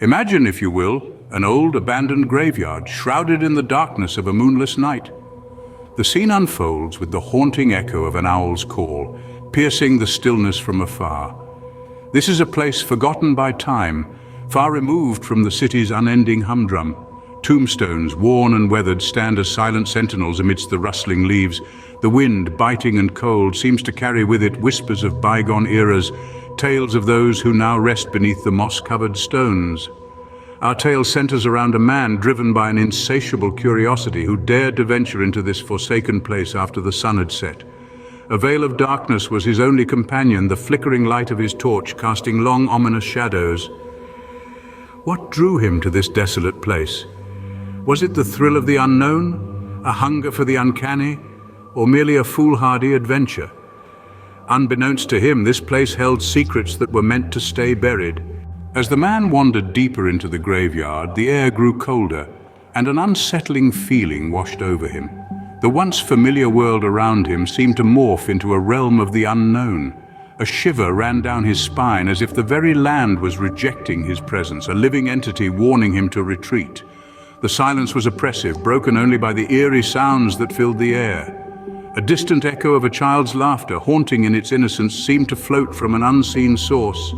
Imagine, if you will, an old abandoned graveyard shrouded in the darkness of a moonless night. The scene unfolds with the haunting echo of an owl's call, piercing the stillness from afar. This is a place forgotten by time, far removed from the city's unending humdrum. Tombstones, worn and weathered, stand as silent sentinels amidst the rustling leaves. The wind, biting and cold, seems to carry with it whispers of bygone eras, tales of those who now rest beneath the moss-covered stones. Our tale centers around a man driven by an insatiable curiosity who dared to venture into this forsaken place after the sun had set. A veil of darkness was his only companion, the flickering light of his torch casting long, ominous shadows. What drew him to this desolate place? Was it the thrill of the unknown, a hunger for the uncanny, or merely a foolhardy adventure? Unbeknownst to him, this place held secrets that were meant to stay buried. As the man wandered deeper into the graveyard, the air grew colder, and an unsettling feeling washed over him. The once familiar world around him seemed to morph into a realm of the unknown. A shiver ran down his spine as if the very land was rejecting his presence, a living entity warning him to retreat. The silence was oppressive, broken only by the eerie sounds that filled the air. A distant echo of a child's laughter, haunting in its innocence, seemed to float from an unseen source.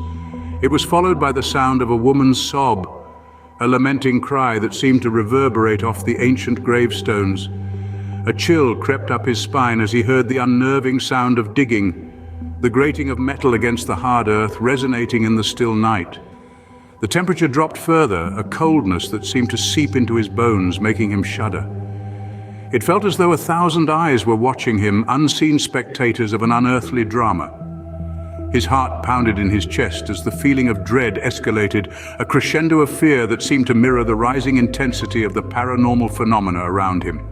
It was followed by the sound of a woman's sob, a lamenting cry that seemed to reverberate off the ancient gravestones. A chill crept up his spine as he heard the unnerving sound of digging, the grating of metal against the hard earth resonating in the still night. The temperature dropped further, a coldness that seemed to seep into his bones, making him shudder. It felt as though 1,000 eyes were watching him, unseen spectators of an unearthly drama. His heart pounded in his chest as the feeling of dread escalated, a crescendo of fear that seemed to mirror the rising intensity of the paranormal phenomena around him.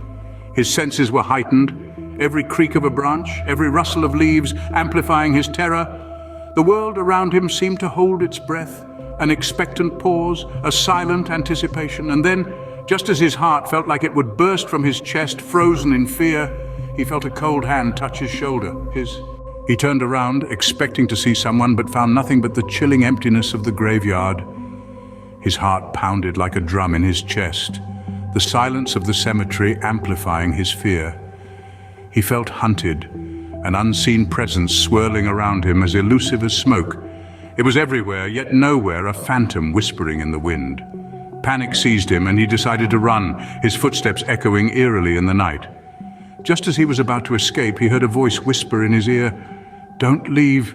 His senses were heightened, every creak of a branch, every rustle of leaves amplifying his terror. The world around him seemed to hold its breath, an expectant pause, a silent anticipation, and then, just as his heart felt like it would burst from his chest, frozen in fear, he felt a cold hand touch his shoulder. He turned around, expecting to see someone, but found nothing but the chilling emptiness of the graveyard. His heart pounded like a drum in his chest, the silence of the cemetery amplifying his fear. He felt hunted, an unseen presence swirling around him as elusive as smoke. It was everywhere, yet nowhere, a phantom whispering in the wind. Panic seized him and he decided to run, his footsteps echoing eerily in the night. Just as he was about to escape, he heard a voice whisper in his ear, "Don't leave.